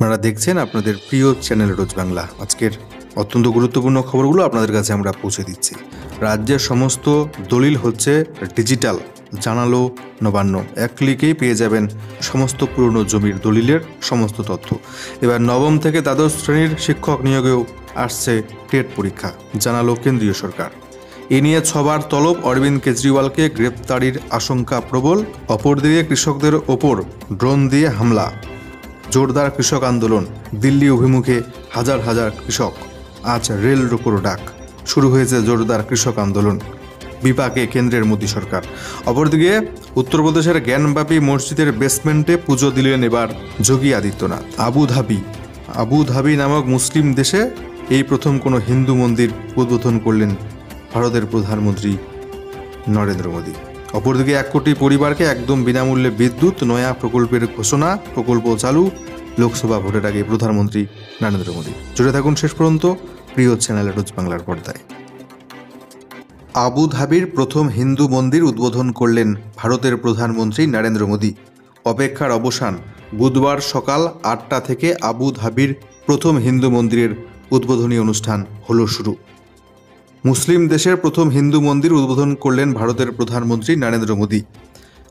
আপনারা দেখছেন আপনাদের প্রিয় চ্যানেল রোজ বাংলা। আজকের অত্যন্ত গুরুত্বপূর্ণ খবরগুলো আপনাদের কাছে আমরা পৌঁছে দিচ্ছি। রাজ্যের সমস্ত দলিল হচ্ছে ডিজিটাল, জানালো নবান্ন। এক ক্লিকেই পেয়ে যাবেন সমস্ত পুরনো জমির দলিলের সমস্ত তথ্য। এবার নবম থেকে দ্বাদশ শ্রেণীর শিক্ষক নিয়োগেও আসছে টেট পরীক্ষা, জানালো কেন্দ্রীয় সরকার। এ নিয়ে 6 বার তলব অরবিন্দ কেজরিওয়ালকে, গ্রেপ্তারির আশঙ্কা প্রবল। অপরদিকে কৃষকদের ওপর ড্রোন দিয়ে হামলা, জোরদার কৃষক আন্দোলন। দিল্লি অভিমুখে হাজার হাজার কৃষক, আজ রেল রোকোর ডাক। শুরু হয়েছে জোরদার কৃষক আন্দোলন, বিপাকে কেন্দ্রের মোদী সরকার। অপরদিকে উত্তরপ্রদেশের জ্ঞানব্যাপী মসজিদের বেসমেন্টে পুজো দিলেন এবার যোগী আদিত্যনাথ। আবুধাবি নামক মুসলিম দেশে এই প্রথম কোনো হিন্দু মন্দির উদ্বোধন করলেন ভারতের প্রধানমন্ত্রী নরেন্দ্র মোদী। অপরদিকে 1 কোটি পরিবারকে একদম বিনামূল্যে বিদ্যুৎ, নয়া প্রকল্পের ঘোষণা, প্রকল্প চালু। লোকসভা ভোটের আগে প্রধানমন্ত্রী নরেন্দ্র মোদী। জুড়ে থাকুন শেষ পর্যন্ত প্রিয় চ্যানেল রোজ বাংলার পর্দায়। আবুধাবির প্রথম হিন্দু মন্দির উদ্বোধন করলেন ভারতের প্রধানমন্ত্রী নরেন্দ্র মোদী। অপেক্ষার অবসান, বুধবার সকাল 8টা থেকে আবুধাবির প্রথম হিন্দু মন্দিরের উদ্বোধনী অনুষ্ঠান হলো শুরু। মুসলিম দেশের প্রথম হিন্দু মন্দির উদ্বোধন করলেন ভারতের প্রধানমন্ত্রী নরেন্দ্র মোদী।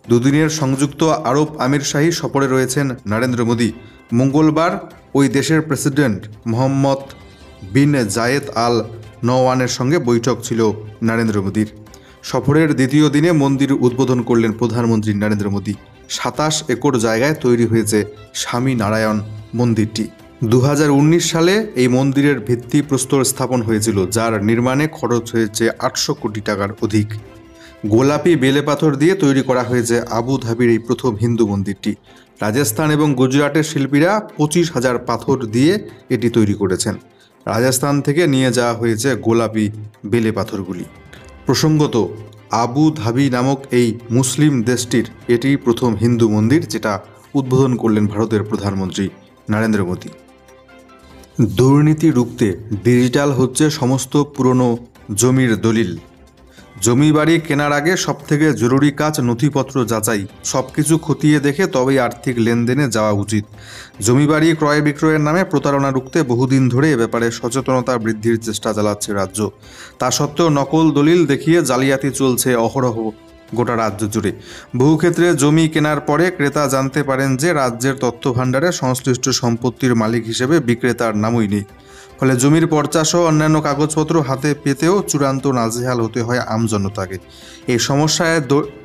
দুদিনের সংযুক্ত আরব আমিরশাহী সফরে রয়েছেন নরেন্দ্র মোদী। মঙ্গলবার ওই দেশের প্রেসিডেন্ট মোহাম্মদ বিন জায়েদ আল নওয়ানের সঙ্গে বৈঠক ছিল নরেন্দ্র মোদীর। সফরের দ্বিতীয় দিনে মন্দির উদ্বোধন করলেন প্রধানমন্ত্রী নরেন্দ্র মোদী। 27 একর জায়গায় তৈরি হয়েছে স্বামী নারায়ণ মন্দিরটি। 2019 সালে এই মন্দিরের ভিত্তিপ্রস্তর স্থাপন হয়েছিল, যার নির্মাণে খরচ হয়েছে 800 কোটি টাকার অধিক। গোলাপি বেলে পাথর দিয়ে তৈরি করা হয়েছে আবুধাবির এই প্রথম হিন্দু মন্দিরটি। রাজস্থান এবং গুজরাটের শিল্পীরা 25,000 পাথর দিয়ে এটি তৈরি করেছেন। রাজস্থান থেকে নিয়ে যাওয়া হয়েছে গোলাপি বেলে পাথরগুলি। প্রসঙ্গত, আবুধাবি নামক এই মুসলিম দেশটির এটি প্রথম হিন্দু মন্দির, যেটা উদ্বোধন করলেন ভারতের প্রধানমন্ত্রী নরেন্দ্র মোদী। দুর্নীতি রুখতে ডিজিটাল হচ্ছে সমস্ত পুরনো জমির দলিল। জমি বাড়ি কেনার আগে সবথেকে জরুরি কাজ নথিপত্র যাচাই। সব কিছু খতিয়ে দেখে তবেই আর্থিক লেনদেনে যাওয়া উচিত। জমি বাড়ি ক্রয় বিক্রয়ের নামে প্রতারণা রুখতে বহুদিন ধরে এ ব্যাপারে সচেতনতা বৃদ্ধির চেষ্টা চালাচ্ছে রাজ্য। তা সত্ত্বেও নকল দলিল দেখিয়ে জালিয়াতি চলছে অহরহ গোটা রাজ্য জুড়ে। বহু ক্ষেত্রে জমি কেনার পরে ক্রেতা জানতে পারেন যে রাজ্যের তথ্য ভাণ্ডারে সংশ্লিষ্ট সম্পত্তির মালিক হিসেবে বিক্রেতার নামই নেই। ফলে জমির পর্চাসহ অন্যান্য কাগজপত্র হাতে পেতেও চূড়ান্ত নাজেহাল হতে হয় আমজনতাকে।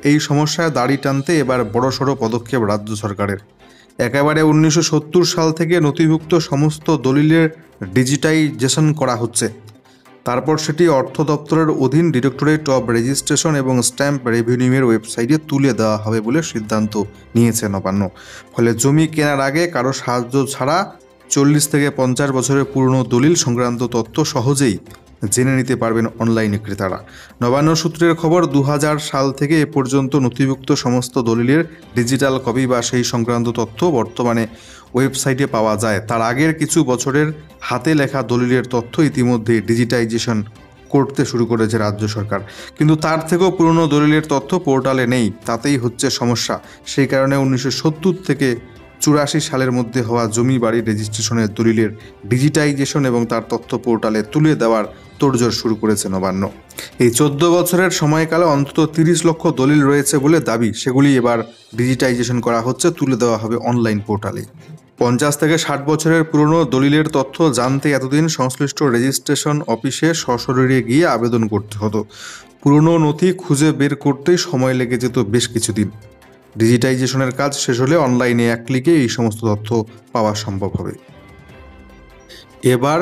এই সমস্যায় দাড়ি টানতে এবার বড়সড় পদক্ষেপ রাজ্য সরকারের। একেবারে 1970 সাল থেকে নথিভুক্ত সমস্ত দলিলের ডিজিটাইজেশন করা হচ্ছে। তারপর সেটি অর্থ দপ্তরের অধীন ডিরেক্টরেট অব রেজিস্ট্রেশন এবং স্ট্যাম্প রেভিনিউয়ের ওয়েবসাইটে তুলে দেওয়া হবে বলে সিদ্ধান্ত নিয়েছে নবান্ন। ফলে জমি কেনার আগে কারো সাহায্য ছাড়া 40 থেকে 50 বছরের পুরনো দলিল সংক্রান্ত তথ্য সহজেই জেনে নিতে পারবেন অনলাইনে ক্রেতারা। নবান্ন সূত্রের খবর, 2000 সাল থেকে এ পর্যন্ত নথিভুক্ত সমস্ত দলিলের ডিজিটাল কপি বা সেই সংক্রান্ত তথ্য বর্তমানে ওয়েবসাইটে পাওয়া যায়। তার আগের কিছু বছরের হাতে লেখা দলিলের তথ্য ইতিমধ্যে ডিজিটাইজেশন করতে শুরু করেছে রাজ্য সরকার। কিন্তু তার থেকেও পুরনো দলিলের তথ্য পোর্টালে নেই, তাতেই হচ্ছে সমস্যা। সেই কারণে 1970 থেকে 84 সালের মধ্যে হওয়া জমি বাড়ি রেজিস্ট্রেশনের দলিলের ডিজিটাইজেশন এবং তার তথ্য পোর্টালে তুলে দেওয়ার তোড়জোড় শুরু করেছে নবান্ন। এই 14 বছরের সময়কালে অন্তত 30 লক্ষ দলিল রয়েছে বলে দাবি। সেগুলি এবার ডিজিটাইজেশন করা হচ্ছে, তুলে দেওয়া হবে অনলাইন পোর্টালে। 50 থেকে 60 বছরের পুরনো দলিলের তথ্য জানতে এতদিন সংশ্লিষ্ট রেজিস্ট্রেশন অফিসে সশরীরে গিয়ে আবেদন করতে হতো। পুরনো নথি খুঁজে বের করতেই সময় লেগে যেত বেশ কিছুদিন। ডিজিটাইজেশনের কাজ শেষ হলে অনলাইনে 1 ক্লিকে এই সমস্ত তথ্য পাওয়া সম্ভব হবে। এবার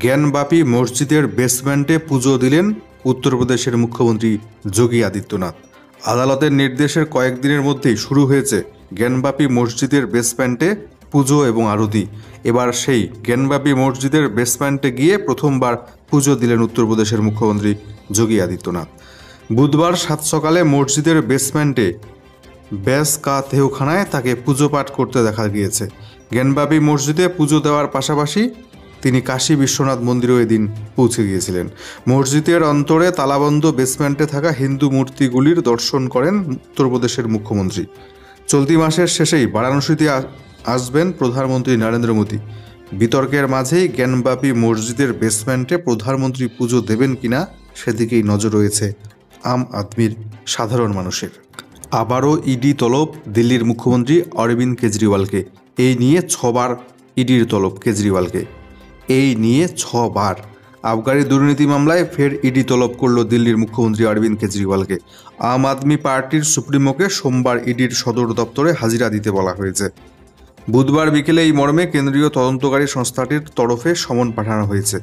জ্ঞানব্যাপী মসজিদের বেসমেন্টে পুজো দিলেন উত্তরপ্রদেশের মুখ্যমন্ত্রী যোগী আদিত্যনাথ। আদালতের নির্দেশের কয়েকদিনের মধ্যেই শুরু হয়েছে জ্ঞানব্যাপী মসজিদের বেসমেন্টে পুজো এবং আরতি। এবার সেই জ্ঞানব্যাপী মসজিদের বেসমেন্টে গিয়ে প্রথমবার পুজো দিলেন উত্তরপ্রদেশের মুখ্যমন্ত্রী যোগী আদিত্যনাথ। বুধবার সাত সকালে মসজিদের বেসমেন্টে ব্যাস কা তেহখানায় তাকে পুজো পাঠ করতে দেখা গিয়েছে। জ্ঞানব্যাপী মসজিদে পুজো দেওয়ার পাশাপাশি তিনি কাশী বিশ্বনাথ মন্দিরেও এদিন পৌঁছে গিয়েছিলেন। মসজিদের অন্তরে তালাবন্ধ বেসমেন্টে থাকা হিন্দু মূর্তিগুলির দর্শন করেন উত্তরপ্রদেশের মুখ্যমন্ত্রী। চলতি মাসের শেষেই বারাণসীতে আসবেন প্রধানমন্ত্রী নরেন্দ্র মোদী। বিতর্কের মাঝেই জ্ঞানব্যাপী মসজিদের বেসমেন্টে প্রধানমন্ত্রী পুজো দেবেন কিনা সেদিকেই নজর রয়েছে আম আদমির সাধারণ মানুষের। আবারও ইডি তলব দিল্লির মুখ্যমন্ত্রী অরবিন্দ কেজরিওয়ালকে। এই নিয়ে 6 বার ইডির তলব কেজরিওয়ালকে। এই নিয়ে 6 বার আবগারি দুর্নীতি মামলায় ফের ইডি তলব করল দিল্লির মুখ্যমন্ত্রী অরবিন্দ কেজরিওয়ালকে। আম আদমি পার্টির সুপ্রিমোকে সোমবার ইডির সদর দপ্তরে হাজিরা দিতে বলা হয়েছে। বুধবার বিকেলে এই মর্মে কেন্দ্রীয় তদন্তকারী সংস্থাটির তরফে সমন পাঠানো হয়েছে।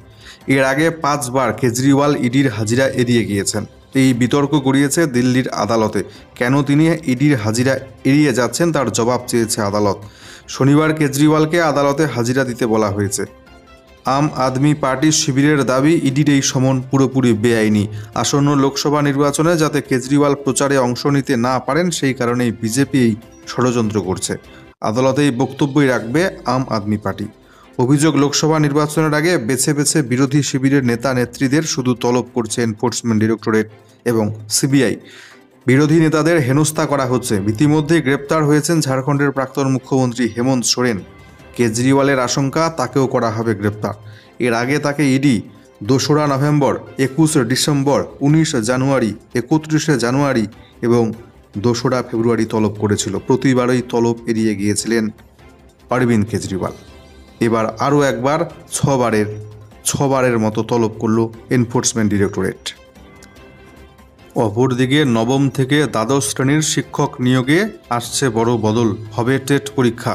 এর আগে 5 বার কেজরিওয়াল ইডির হাজিরা এড়িয়ে গিয়েছেন। এই বিতর্ক গড়িয়েছে দিল্লির আদালতে। কেন তিনি ইডির হাজিরা এড়িয়ে যাচ্ছেন তার জবাব চেয়েছে আদালত। শনিবার কেজরিওয়ালকে আদালতে হাজিরা দিতে বলা হয়েছে। আম আদমি পার্টির শিবিরের দাবি, ইডির এই সমন পুরোপুরি বেআইনি। আসন্ন লোকসভা নির্বাচনে যাতে কেজরিওয়াল প্রচারে অংশ নিতে না পারেন সেই কারণেই বিজেপি এই ষড়যন্ত্র করছে। আদালতে এই বক্তব্যই রাখবে আম আদমি পার্টি। অভিযোগ, লোকসভা নির্বাচনের আগে বেছে বেছে বিরোধী শিবিরের নেতা নেত্রীদের শুধু তলব করছে এনফোর্সমেন্ট ডিরেক্টরেট এবং সিবিআই। বিরোধী নেতাদের হেনস্থা করা হচ্ছে। ইতিমধ্যেই গ্রেপ্তার হয়েছেন ঝাড়খণ্ডের প্রাক্তন মুখ্যমন্ত্রী হেমন্ত সোরেন। কেজরিওয়ালের আশঙ্কা তাকেও করা হবে গ্রেপ্তার। এর আগে তাকে ইডি 2রা নভেম্বর, 21 ডিসেম্বর, 19 জানুয়ারি, 31 জানুয়ারি এবং 2রা ফেব্রুয়ারি তলব করেছিল। প্রতিবারই তলব এড়িয়ে গিয়েছিলেন অরবিন্দ কেজরিওয়াল। এবার আরও একবার 6 বারের মতো তলব করল এনফোর্সমেন্ট ডিরেক্টরেট। অপরদিকে নবম থেকে দ্বাদশ শ্রেণীর শিক্ষক নিয়োগে আসছে বড় বদল। হবে টেট পরীক্ষা।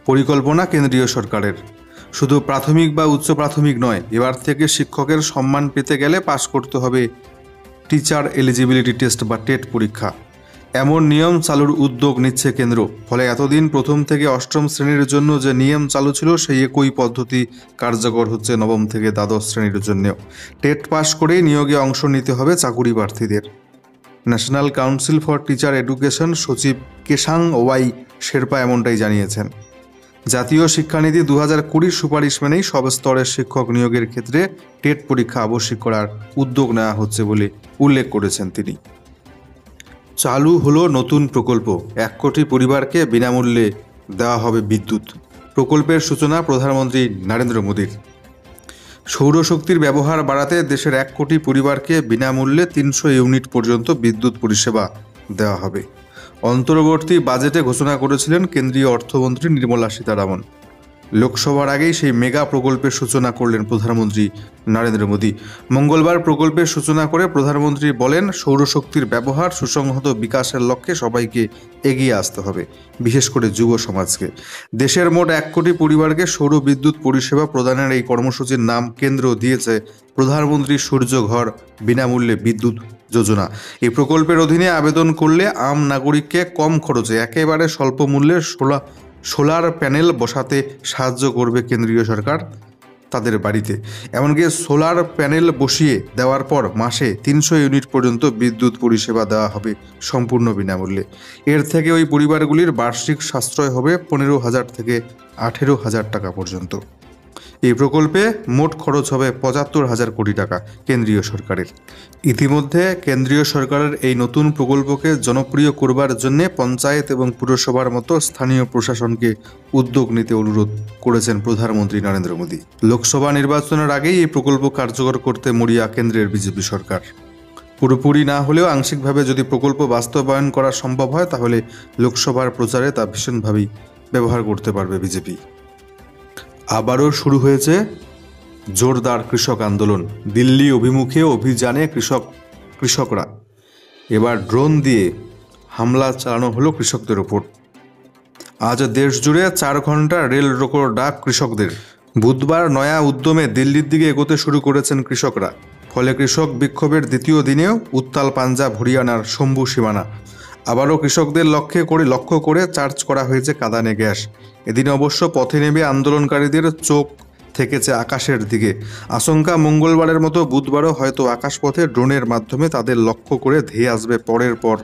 পরিকল্পনা কেন্দ্রীয় সরকারের। শুধু প্রাথমিক বা উচ্চ প্রাথমিক নয়, এবার থেকে শিক্ষকের সম্মান পেতে গেলে পাশ করতে হবে টিচার এলিজিবিলিটি টেস্ট বা টেট পরীক্ষা। এমন নিয়ম চালুর উদ্যোগ নিচ্ছে কেন্দ্র। ফলে এতদিন প্রথম থেকে অষ্টম শ্রেণীর জন্য যে নিয়ম চালু ছিল সেই একই পদ্ধতি কার্যকর হচ্ছে নবম থেকে দ্বাদশ শ্রেণীর জন্যও। টেট পাশ করেই নিয়োগে অংশ নিতে হবে চাকুরি প্রার্থীদের। National council for teacher education সচিব কেশাং ওয়াই শেরপা এমনটাই জানিয়েছেন। জাতীয় শিক্ষানীতি 2020 সুপারিশ মেনেই সব স্তরের শিক্ষক নিয়োগের ক্ষেত্রে টেট পরীক্ষা আবশ্যিক করার উদ্যোগ নেওয়া হচ্ছে বলে উল্লেখ করেছেন তিনি। চালু হলো নতুন প্রকল্প। 1 কোটি পরিবারকে বিনামূল্যে দেওয়া হবে বিদ্যুৎ। প্রকল্পের সূচনা প্রধানমন্ত্রী নরেন্দ্র মোদীর। সৌরশক্তির ব্যবহার বাড়াতে দেশের 1 কোটি পরিবারকে বিনামূল্যে 300 ইউনিট পর্যন্ত বিদ্যুৎ পরিষেবা দেওয়া হবে। অন্তর্বর্তী বাজেটে ঘোষণা করেছিলেন কেন্দ্রীয় অর্থমন্ত্রী নির্মলা সীতারামন। লোকসভার আগেই সেই মেগা প্রকল্পের সূচনা করলেন প্রধানমন্ত্রী নরেন্দ্র মোদী। মঙ্গলবার প্রকল্পের সূচনা করে প্রধানমন্ত্রী বলেন, সৌরশক্তির ব্যবহার সুসংহত বিকাশের লক্ষ্যে সবাইকে এগিয়ে আসতে হবে, বিশেষ করে যুব সমাজকে। দেশের মোট 1 কোটি পরিবারকে সৌর বিদ্যুৎ পরিষেবা প্রদানের এই কর্মসূচির নাম কেন্দ্র দিয়েছে প্রধানমন্ত্রী সূর্যঘর বিনামূল্যে বিদ্যুৎ যোজনা। এই প্রকল্পের অধীনে আবেদন করলে আম নাগরিককে কম খরচে একেবারে স্বল্প মূল্যে সোলার প্যানেল বসাতে সাহায্য করবে কেন্দ্রীয় সরকার তাদের বাড়িতে। এমনকি সোলার প্যানেল বসিয়ে দেওয়ার পর মাসে 300 ইউনিট পর্যন্ত বিদ্যুৎ পরিষেবা দেওয়া হবে সম্পূর্ণ বিনামূল্যে। এর থেকে ওই পরিবারগুলির বার্ষিক সাশ্রয় হবে 15,000 থেকে 18,000 টাকা পর্যন্ত। এই প্রকল্পে মোট খরচ হবে 75,000 কোটি টাকা কেন্দ্রীয় সরকারের। ইতিমধ্যে কেন্দ্রীয় সরকারের এই নতুন প্রকল্পকে জনপ্রিয় করবার জন্য পঞ্চায়েত এবং পুরসভার মতো স্থানীয় প্রশাসনকে উদ্যোগ নিতে অনুরোধ করেছেন প্রধানমন্ত্রী নরেন্দ্র মোদী। লোকসভা নির্বাচনের আগেই এই প্রকল্প কার্যকর করতে মরিয়া কেন্দ্রের বিজেপি সরকার। পুরোপুরি না হলেও আংশিকভাবে যদি প্রকল্প বাস্তবায়ন করা সম্ভব হয় তাহলে লোকসভার প্রচারে তা ভীষণভাবেই ব্যবহার করতে পারবে বিজেপি। আবারও শুরু হয়েছে জোরদার কৃষক আন্দোলন। দিল্লি অভিমুখে অভিযানে কৃষকরা। এবার ড্রোন দিয়ে হামলা চালানো হলো কৃষকদের ওপর। আজ দেশ জুড়ে 4 ঘন্টা রেল রোকোর ডাক কৃষকদের। বুধবার নয়া উদ্যমে দিল্লির দিকে এগোতে শুরু করেছেন কৃষকরা। ফলে কৃষক বিক্ষোভের দ্বিতীয় দিনেও উত্তাল পাঞ্জাব হরিয়ানার শম্ভু সীমানা। আবারও কৃষকদের লক্ষ্য করে চার্জ করা হয়েছে কাঁদানে গ্যাস। এদিন অবশ্য পথে নেমে আন্দোলনকারীদের চোখ থেকেছে আকাশের দিকে। আশঙ্কা, মঙ্গলবারের মতো বুধবারও হয়তো আকাশপথে ড্রোনের মাধ্যমে তাদের লক্ষ্য করে ধেয়ে আসবে পরের পর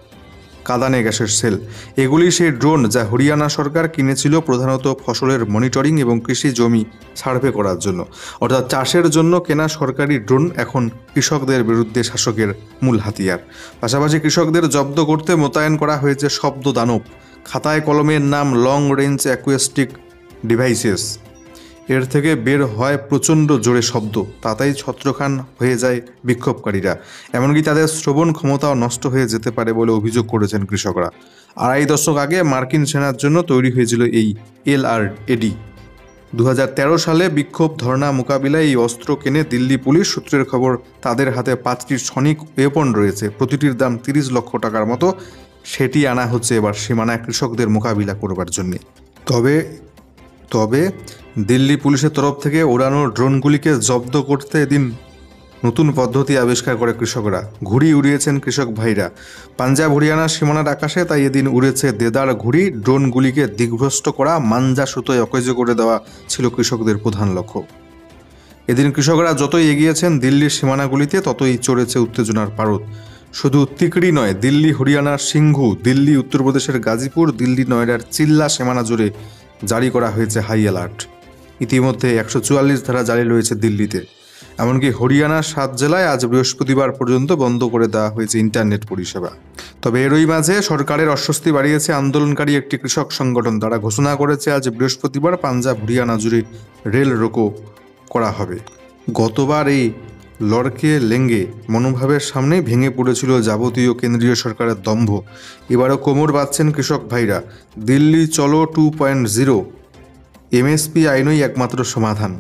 কাঁদানে গ্যাসের সেল। এগুলি সেই ড্রোন যা হরিয়ানা সরকার কিনেছিল প্রধানত ফসলের মনিটরিং এবং কৃষি জমি সার্ভে করার জন্য। অর্থাৎ চাষের জন্য কেনা সরকারি ড্রোন এখন কৃষকদের বিরুদ্ধে শাসকের মূল হাতিয়ার। পাশাপাশি কৃষকদের জব্দ করতে মোতায়েন করা হয়েছে শব্দ দানব। খাতায় কলমের নাম লং রেঞ্জ অ্যাকুস্টিক ডিভাইসেস। এর থেকে বের হয় প্রচণ্ড জোরে শব্দ, তাতেই ছত্রখান হয়ে যায় বিক্ষোভকারীরা। এমনকি তাদের শ্রবণ ক্ষমতাও নষ্ট হয়ে যেতে পারে বলে অভিযোগ করেছেন কৃষকরা। 2.5 দশক আগে মার্কিন সেনার জন্য তৈরি হয়েছিল এই LRAD। 2013 সালে বিক্ষোভ ধর্ণা মোকাবিলায় এই অস্ত্র কেনে দিল্লি পুলিশ। সূত্রের খবর, তাদের হাতে 5টি সনিক ওয়েপন রয়েছে, প্রতিটির দাম 30 লক্ষ টাকার মতো। সেটি আনা হচ্ছে এবার সীমানায় কৃষকদের মোকাবিলা করবার জন্যে। তবে দিল্লি পুলিশের তরফ থেকে ওড়ানো ড্রোনগুলিকে জব্দ করতে এদিন নতুন পদ্ধতি আবিষ্কার করে কৃষকরা। ঘুড়ি উড়িয়েছেন কৃষক ভাইরা। পাঞ্জাব হরিয়ানার সীমানার আকাশে তাই এদিন উড়েছে দেদার ঘুড়ি। ড্রোনগুলিকে দিগ্ভ্রষ্ট করা, মাঞ্জা সুতোয় অকেজো করে দেওয়া ছিল কৃষকদের প্রধান লক্ষ্য। এদিন কৃষকরা যতই এগিয়েছেন দিল্লির সীমানাগুলিতে, ততই চড়েছে উত্তেজনার পারদ। শুধু তিকড়ি নয়, দিল্লি হরিয়ানার সিংঘু, দিল্লি উত্তরপ্রদেশের গাজীপুর, দিল্লি নয়ডার চিল্লা সীমানা জুড়ে জারি করা হয়েছে হাই অ্যালার্ট। ইতিমধ্যে 144 ধারা জারি রয়েছে দিল্লিতে। এমনকি হরিয়ানার 7 জেলায় আজ বৃহস্পতিবার পর্যন্ত বন্ধ করে দেওয়া হয়েছে ইন্টারনেট পরিষেবা। তবে এরই মাঝে সরকারের অস্বস্তি বাড়িয়েছে আন্দোলনকারী একটি কৃষক সংগঠন। তারা ঘোষণা করেছে আজ বৃহস্পতিবার পাঞ্জাব হরিয়ানা জুড়ে রেল রোকো করা হবে। গতবার এই লড়কে লেঙ্গে মনোভাবের সামনে ভেঙে পড়েছিল যাবতীয় কেন্দ্রীয় সরকারের দম্ভ। এবারও কোমর বাঁধছেন কৃষক ভাইরা। দিল্লি চলো 2.0, MSP আইনই একমাত্র সমাধান।